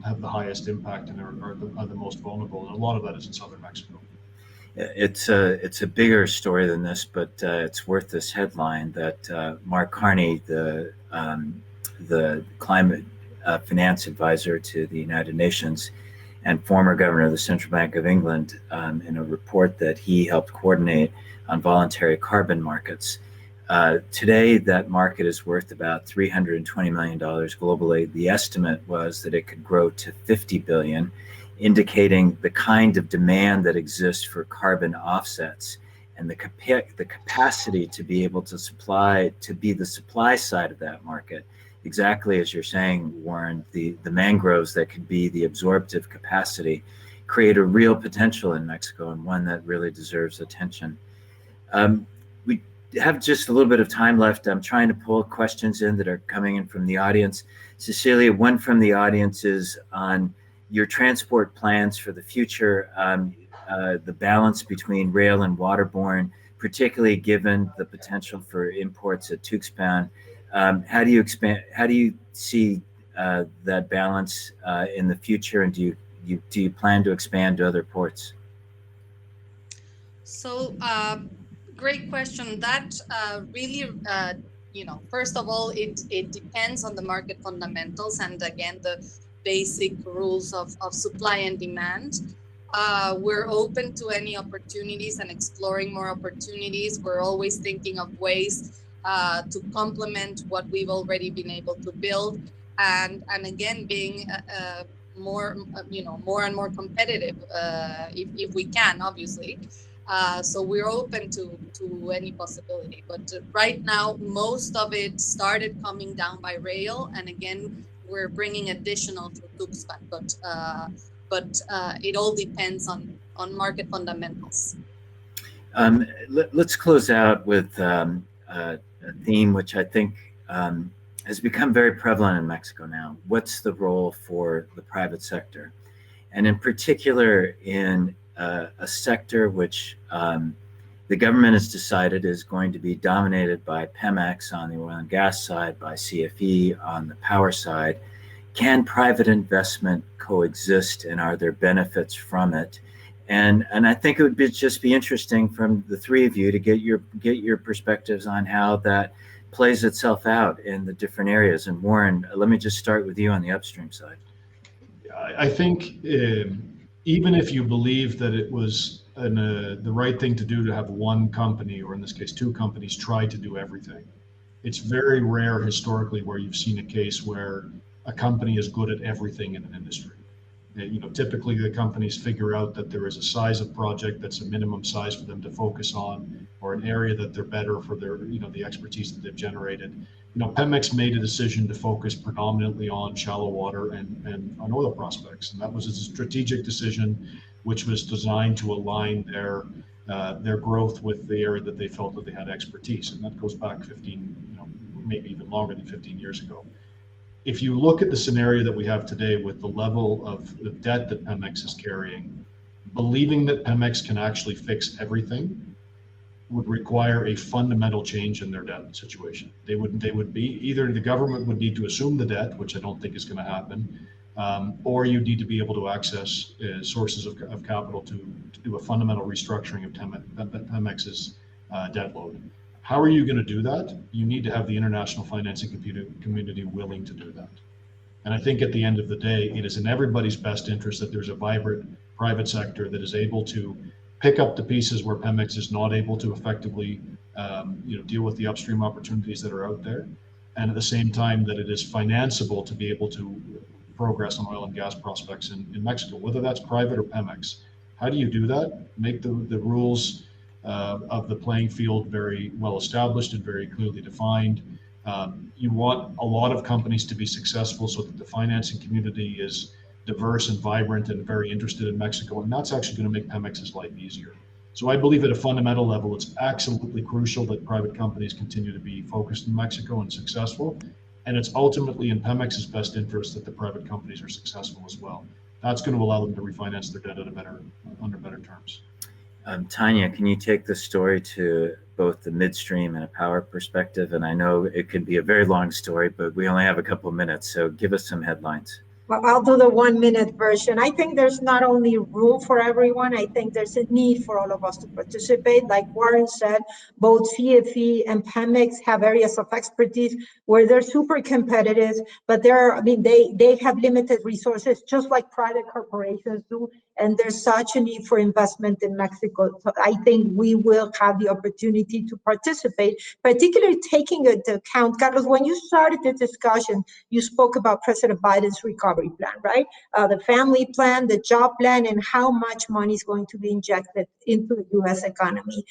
have the highest impact and are the most vulnerable. And a lot of that is in southern Mexico. It's a bigger story than this, but it's worth this headline that Mark Carney, the climate finance advisor to the United Nations and former governor of the Central Bank of England, in a report that he helped coordinate on voluntary carbon markets. Today, that market is worth about $320 million globally. The estimate was that it could grow to $50 billion, indicating the kind of demand that exists for carbon offsets and the capacity to be able to be the supply side of that market. Exactly as you're saying, Warren, the mangroves that could be the absorptive capacity create a real potential in Mexico and one that really deserves attention. We have just a little bit of time left. I'm trying to pull questions in that are coming in from the audience. Cecilia, one from the audience is on your transport plans for the future, the balance between rail and waterborne, particularly given the potential for imports at Tuxpan. How do you expand? How do you see that balance in the future? And do you plan to expand to other ports? So, great question. That really, first of all, it depends on the market fundamentals and again the basic rules of supply and demand. We're open to any opportunities and exploring more opportunities. We're always thinking of ways to complement what we've already been able to build, and again being more, more and more competitive if we can, obviously. So we're open to any possibility. But right now, most of it started coming down by rail, and again, we're bringing additional through Tuxpan. But it all depends on market fundamentals. Let's close out with a theme which I think has become very prevalent in Mexico now. What's the role for the private sector? And in particular, in a sector which the government has decided is going to be dominated by Pemex on the oil and gas side, by CFE on the power side. Can private investment coexist, and are there benefits from it? And I think it would just be interesting from the three of you to get your perspectives on how that plays itself out in the different areas. And Warren, let me just start with you on the upstream side. I think even if you believe that it was the right thing to do to have one company, or in this case, two companies, try to do everything, it's very rare historically where you've seen a case where a company is good at everything in an industry. Typically the companies figure out that there is a size of project that's a minimum size for them to focus on, or an area that they're better for their, the expertise that they've generated. Pemex made a decision to focus predominantly on shallow water and on oil prospects, and that was a strategic decision, which was designed to align their growth with the area that they felt that they had expertise, and that goes back 15, maybe even longer than 15 years ago. If you look at the scenario that we have today with the level of the debt that Pemex is carrying, believing that Pemex can actually fix everything would require a fundamental change in their debt situation. They would be either the government would need to assume the debt, which I don't think is going to happen, or you need to be able to access sources of capital to do a fundamental restructuring of Pemex's debt load. How are you going to do that? You need to have the international financing community willing to do that. And I think at the end of the day, it is in everybody's best interest that there's a vibrant private sector that is able to pick up the pieces where Pemex is not able to effectively deal with the upstream opportunities that are out there. And at the same time that it is financeable to be able to progress on oil and gas prospects in Mexico, whether that's private or Pemex. How do you do that? Make the rules of the playing field very well established and very clearly defined. You want a lot of companies to be successful so that the financing community is diverse and vibrant and very interested in Mexico, and that's actually going to make Pemex's life easier. So I believe at a fundamental level, it's absolutely crucial that private companies continue to be focused in Mexico and successful, and it's ultimately in Pemex's best interest that the private companies are successful as well. That's going to allow them to refinance their debt under better terms. Tanya, can you take the story to both the midstream and a power perspective? And I know it could be a very long story, but we only have a couple of minutes, so give us some headlines. Well, I'll do the 1 minute version. I think there's not only room for everyone, I think there's a need for all of us to participate. Like Warren said, both CFE and Pemex have areas of expertise where they're super competitive, but they have limited resources, just like private corporations do. And there's such a need for investment in Mexico. So I think we will have the opportunity to participate, particularly taking into account, Carlos, when you started the discussion, you spoke about President Biden's recovery plan, right? The family plan, the job plan, and how much money is going to be injected into the U.S. economy.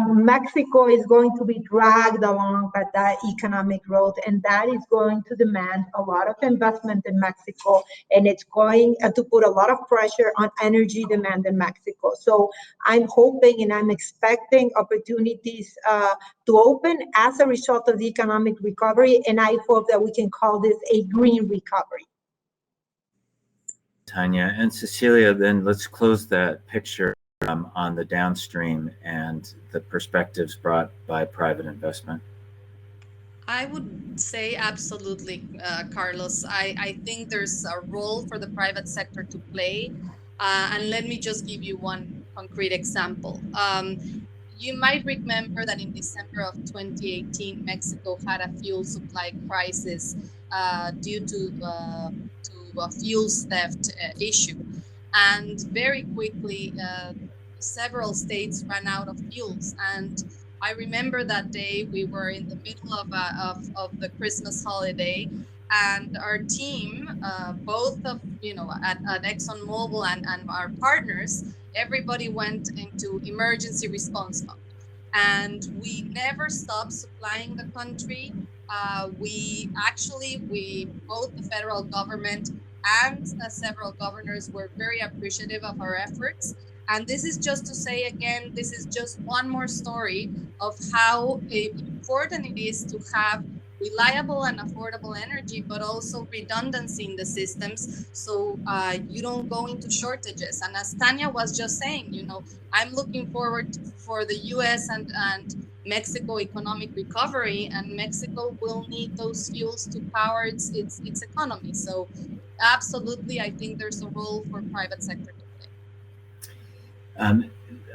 Mexico is going to be dragged along by that economic growth, and that is going to demand a lot of investment in Mexico, and it's going to put a lot of pressure on energy demand in Mexico. So I'm hoping and I'm expecting opportunities to open as a result of the economic recovery, and I hope that we can call this a green recovery. Tanya and Cecilia, then let's close that picture on the downstream and the perspectives brought by private investment. I would say absolutely, Carlos. I think there's a role for the private sector to play. And let me just give you one concrete example. You might remember that in December of 2018, Mexico had a fuel supply crisis due to a fuel theft issue. And very quickly, several states ran out of fuels. And I remember that day we were in the middle of the Christmas holiday, and our team, both of at ExxonMobil and our partners, everybody went into emergency response mode, and we never stopped supplying the country. We both the federal government and several governors were very appreciative of our efforts. And this is just to say again, this is just one more story of how important it is to have reliable and affordable energy, but also redundancy in the systems, so you don't go into shortages. And as Tanya was just saying, I'm looking forward for the U.S. and Mexico economic recovery, and Mexico will need those fuels to power its economy. So absolutely, I think there's a role for private sector to play.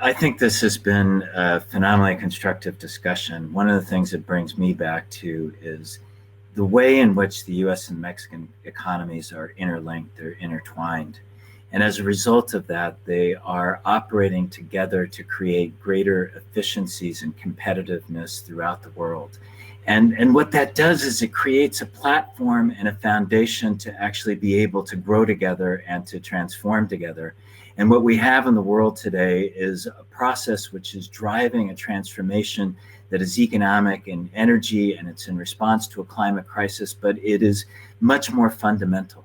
I think this has been a phenomenally constructive discussion. One of the things it brings me back to is the way in which the US and Mexican economies are interlinked, they're intertwined. And as a result of that, they are operating together to create greater efficiencies and competitiveness throughout the world. And what that does is it creates a platform and a foundation to actually be able to grow together and to transform together. And what we have in the world today is a process which is driving a transformation that is economic and energy, and it's in response to a climate crisis, but it is much more fundamental.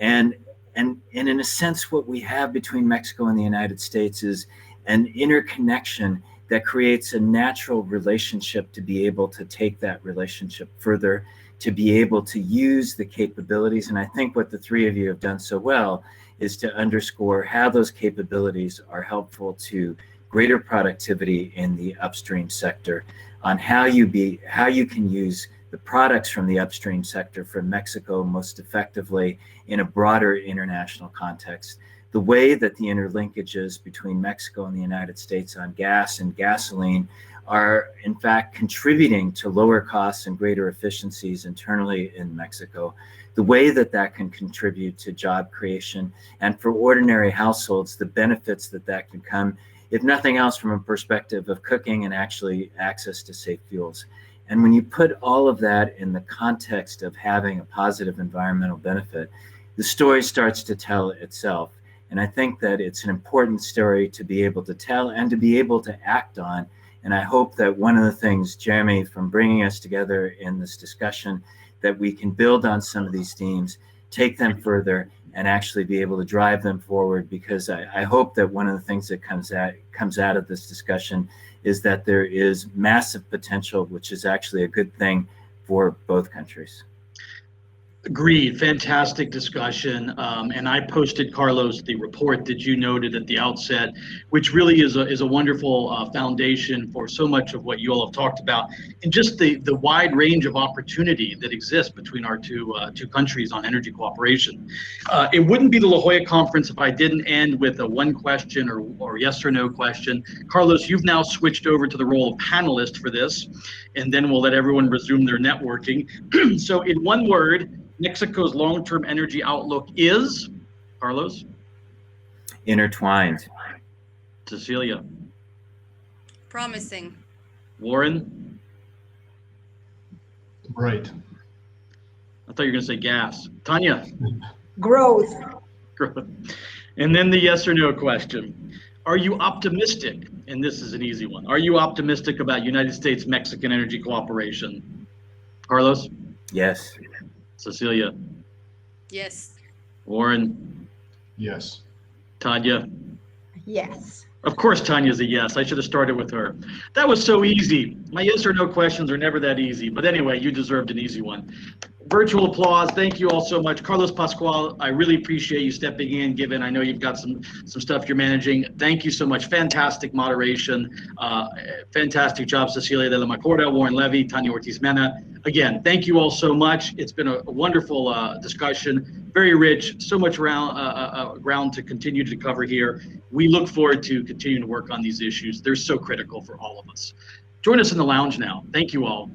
And in a sense, what we have between Mexico and the United States is an interconnection that creates a natural relationship to be able to take that relationship further, to be able to use the capabilities. And I think what the three of you have done so well is to underscore how those capabilities are helpful to greater productivity in the upstream sector, on how you can use the products from the upstream sector from Mexico most effectively in a broader international context. The way that the interlinkages between Mexico and the United States on gas and gasoline are in fact contributing to lower costs and greater efficiencies internally in Mexico. The way that that can contribute to job creation, and for ordinary households, the benefits that can come, if nothing else, from a perspective of cooking and actually access to safe fuels. And when you put all of that in the context of having a positive environmental benefit, the story starts to tell itself. And I think that it's an important story to be able to tell and to be able to act on. And I hope that one of the things, Jeremy, from bringing us together in this discussion, that we can build on some of these themes, take them further, and actually be able to drive them forward. Because I hope that one of the things that comes out of this discussion is that there is massive potential, which is actually a good thing for both countries. Agreed. Fantastic discussion. And I posted, Carlos, the report that you noted at the outset, which really is a wonderful foundation for so much of what you all have talked about, and just the wide range of opportunity that exists between our two countries on energy cooperation. It wouldn't be the La Jolla conference if I didn't end with a one question or yes or no question. Carlos, you've now switched over to the role of panelist for this, and then we'll let everyone resume their networking. So in one word, Mexico's long-term energy outlook is, Carlos? Intertwined. Cecilia? Promising. Warren? Right. I thought you were going to say gas. Tanya? Growth. And then the yes or no question. Are you optimistic, and this is an easy one, are you optimistic about United States-Mexican energy cooperation? Carlos? Yes. Cecilia? Yes. Warren? Yes. Tanya? Yes. Of course, Tanya's a yes. I should have started with her. That was so easy. My yes or no questions are never that easy. But anyway, you deserved an easy one. Virtual applause. Thank you all so much. Carlos Pascual, I really appreciate you stepping in, given I know you've got some stuff you're managing. Thank you so much. Fantastic moderation. Fantastic job, Cecilia de la Macorda, Warren Levy, Tanya Ortiz Mena. Again, thank you all so much. It's been a wonderful discussion, very rich, so much ground to continue to cover here. We look forward to continuing to work on these issues. They're so critical for all of us. Join us in the lounge now. Thank you all.